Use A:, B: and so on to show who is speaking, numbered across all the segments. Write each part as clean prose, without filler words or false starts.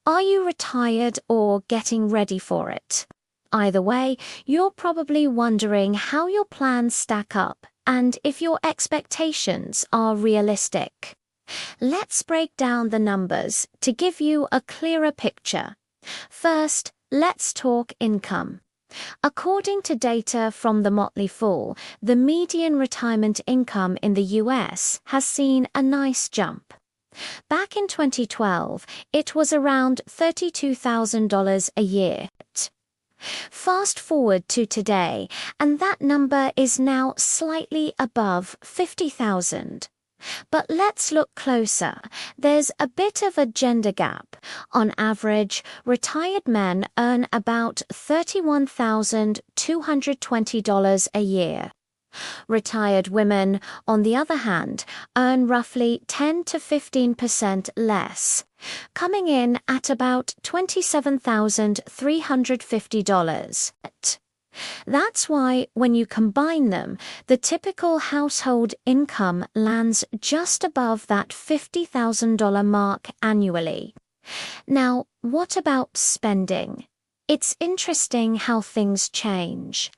A: Are you retired or getting ready for it? Either way, you're probably wondering how your plans stack up and if your expectations are realistic. Let's break down the numbers to give you a clearer picture. First, let's talk income. According to data from the Motley Fool, the median retirement income in the US has seen a nice jump. Back in 2012, it was around $32,000 a year. Fast forward to today, and that number is now slightly above 50,000. But let's look closer. There's a bit of a gender gap. On average, retired men earn about $31,220 a year. Retired women, on the other hand, earn roughly 10 to 15% less, coming in at about $27,350. That's why, when you combine them, the typical household income lands just above that $50,000 mark annually. Now, what about spending? It's interesting how things change.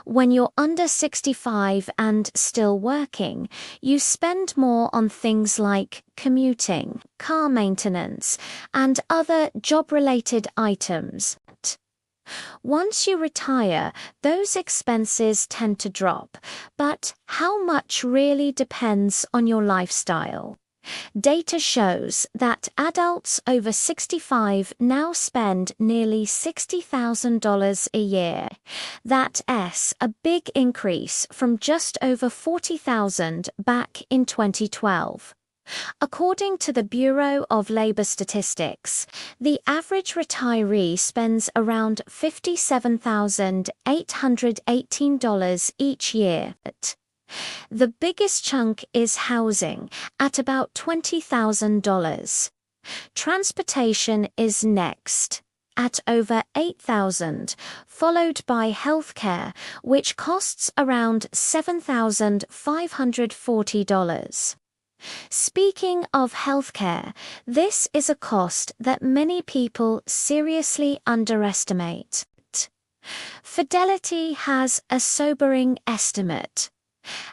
A: When you're under 65 and still working, you spend more on things like commuting, car maintenance, and other job-related items. Once you retire, those expenses tend to drop, but how much really depends on your lifestyle. Data shows that adults over 65 now spend nearly $60,000 a year. That's a big increase from just over $40,000 back in 2012. According to the Bureau of Labor Statistics, the average retiree spends around $57,818 each year. The biggest chunk is housing, at about $20,000. Transportation is next, at over $8,000, followed by healthcare, which costs around $7,540. Speaking of healthcare, this is a cost that many people seriously underestimate. Fidelity has a sobering estimate.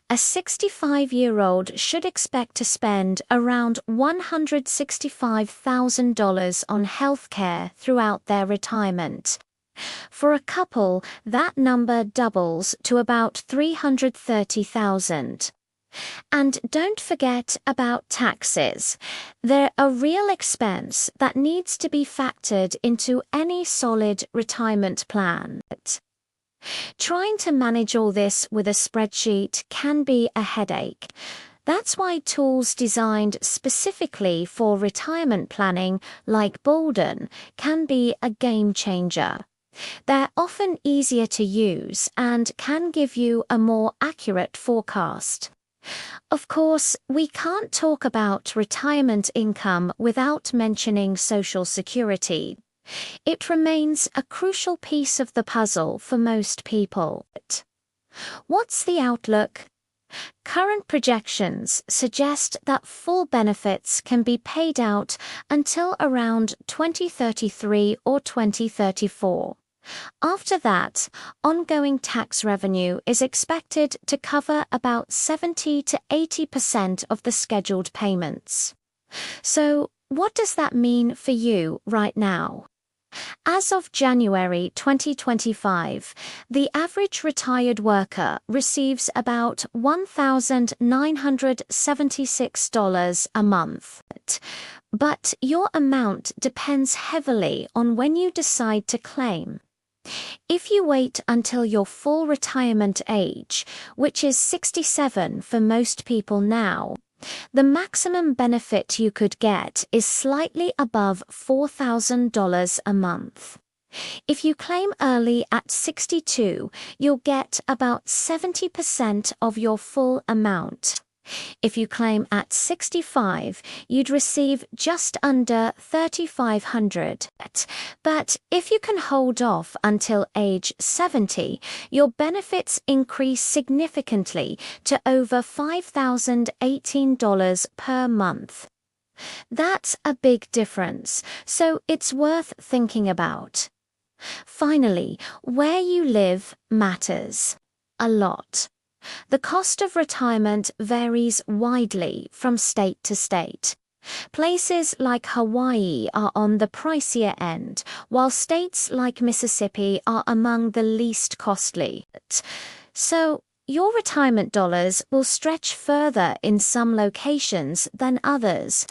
A: A 65-year-old should expect to spend around $165,000 on healthcare throughout their retirement. For a couple, that number doubles to about $330,000. And don't forget about taxes. They're a real expense that needs to be factored into any solid retirement plan. Trying to manage all this with a spreadsheet can be a headache. That's why tools designed specifically for retirement planning, like Landon, can be a game changer. They're often easier to use and can give you a more accurate forecast. Of course, we can't talk about retirement income without mentioning Social Security. It remains a crucial piece of the puzzle for most people. What's the outlook? Current projections suggest that full benefits can be paid out until around 2033 or 2034. After that, ongoing tax revenue is expected to cover about 70 to 80% of the scheduled payments. So, what does that mean for you right now? As of January 2025, the average retired worker receives about $1,976 a month. But your amount depends heavily on when you decide to claim. If you wait until your full retirement age, which is 67 for most people now, the maximum benefit you could get is slightly above $4,000 a month. If you claim early at 62, you'll get about 70% of your full amount. If you claim at 65, you'd receive just under $3,500. But if you can hold off until age 70, your benefits increase significantly to over $5,018 per month. That's a big difference, so it's worth thinking about. Finally, where you live matters a lot. The cost of retirement varies widely from state to state. Places like Hawaii are on the pricier end, while states like Mississippi are among the least costly. So, your retirement dollars will stretch further in some locations than others.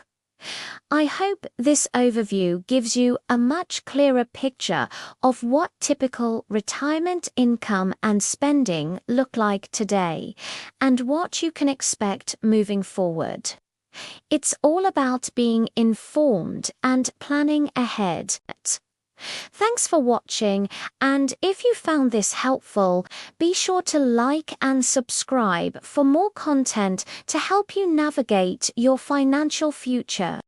A: I hope this overview gives you a much clearer picture of what typical retirement income and spending look like today, and what you can expect moving forward. It's all about being informed and planning ahead. Thanks for watching, and if you found this helpful, be sure to like and subscribe for more content to help you navigate your financial future.